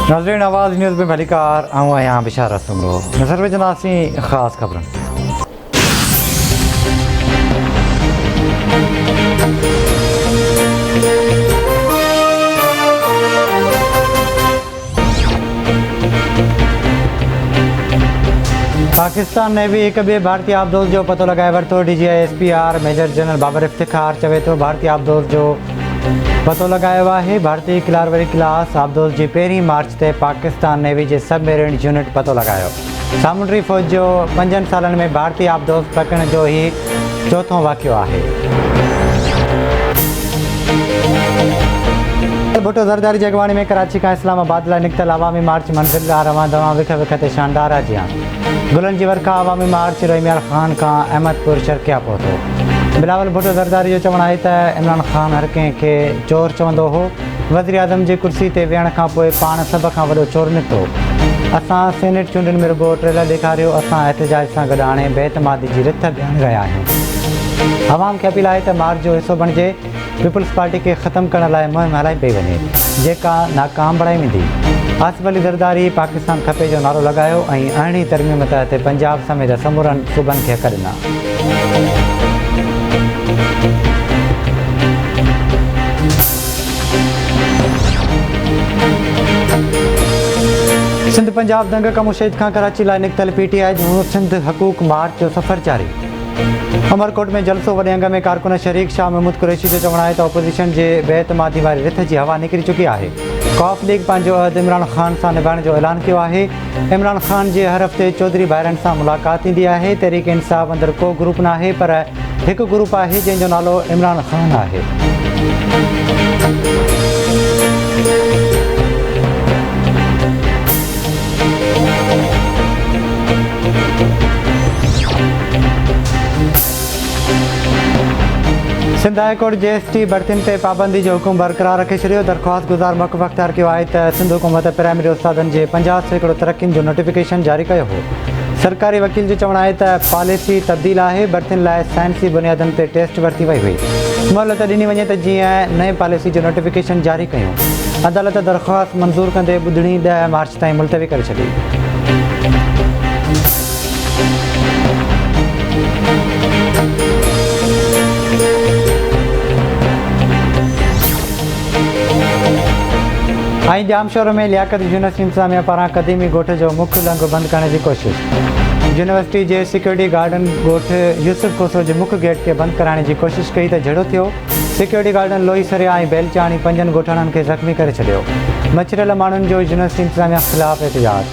नाज़रीन आवाज़ न्यूज़ में भलीकार आऊँ यहाँ बिशारत सुमरो नज़र में जनासी ख़ास खबरन। पाकिस्तान ने भी हिक ॿिए भारतीय आबदोज़ जो पतो लगाए वरितो। DGI-SPR major general Babar Iftikhar चवे थो भारतीय आबदोज़ जो पतो लगायो आहे। भारतीय क्लारवरी क्लास आबदोज़ जी 1 मार्च ते पाकिस्तान नेवी जे सबमरीन यूनिट पतो लगायो। सामुंडी फ़ौज जो 5 सालनि में भारतीय आबदोज़ पकड़ण जो ही चौथों वाक़ियो आहे। भुट्टो ज़रदारी जी अॻवानी में कराची खां इस्लामाबाद लाइ निकितल अवामी मार्च मंज़िल ॾांहुं रवां दवां विख विख ते शानदार आजियां। गुलनि जी वरखा अवामी मार्च रहीमियाल ख़ान खां अहमदपुर शर्किया पहुतो। बिलावल भुट्टो ज़रदारी जो चवणु आहे त इमरान ख़ान हर कंहिं खे चोर चवंदो हो। वज़ीर आज़म जी कुर्सी ते वेहण खां पोइ पाण सभ खां वॾो चोर निकितो। असां सेनेट चूंडनि में रुॻो ट्रेलर ॾेखारियो। असां एहतजाज सां गॾु हाणे बेतमादी जी रिथ ॼाणे रहिया आहियूं। अवाम खे अपील आहे त मार्च जो हिसो बणिजे। पीपल्स पार्टी खे ख़तमु करण लाइ मुहिम हलाई पई वञे जेका नाकाम बणाई वेंदी। आसिफ अली ज़रदारी पाकिस्तान खपे जो नारो लॻायो ऐं अरिड़हीं तरमीम तहत पंजाब समेत समूरनि सूबनि खे हक़ ॾिना। सिंध पंजाब दंग खां मुशहिद खां कराची लाइ निकितल PTI जो सिंध हक़ूक़ मार्च जो सफ़र जारी। अमरकोट में जलसो वॾे अंग में कारकुन शरीक शाह महमूद कुरैशी जो चवणु आहे त ओपोज़िशन जे बेतमादी वारी रिथ जी हवा निकिरी चुकी आहे। कॉफ लीग पंहिंजो अहद इमरान ख़ान सां निभाइण जो ऐलान कयो आहे। इमरान ख़ान जे हर हफ़्ते चौधरी भाइरनि सां मुलाक़ात थींदी आहे। तहरीक इंसाफ़ अंदरि को ग्रुप न आहे पर हिकु ग्रुप आहे जंहिंजो नालो इमरान ख़ान आहे। सिंध हाई कोर्ट GST भर्तियुनि ते पाबंदी जो हुकुम बरक़रार रखे छॾियो। दरख़्वास्त गुज़ार मुक़फ़ अख़्तियार कयो आहे त सिंध हुकूमत प्राइमरी उस्तादनि जे 50% तरक़ियुनि जो नोटिफिकेशन जारी कयो हो। सरकारी वकील जो चवणु आहे त पॉलिसी तब्दील आहे। भर्तियुनि लाइ साइंसी बुनियादनि ते टेस्ट वरिती वई हुई। मोहलत ॾिनी वञे त जीअं नए पॉलिसी जो नोटिफिकेशन जारी कयूं। अदालत दरख़्वास्त मंज़ूर कंदे ॿुधणी 10 मार्च ताईं मुलतवी करे छॾी। ऐं जामशोर में लियाकत यूनिवर्सिटी इंतिज़ामिया पारां क़दीमी ॻोठ जो मुख्य लंघ बंदि करण जी कोशिश। यूनिवर्सिटी जे सिक्योरिटी गार्डन ॻोठ यूसुफ कोसो जे मुख्य गेट खे बंदि कराइण जी कोशिशि कई त झेड़ो थियो। सिक्योरिटी गार्डन लोही सरिया ऐं बेलचाणी 5 ॻोठाणनि खे ज़ख़्मी करे छॾियो। मछरियल माण्हुनि जो यूनिवर्सिटी इंतिज़ामिया ख़िलाफ़ एहतिजाज।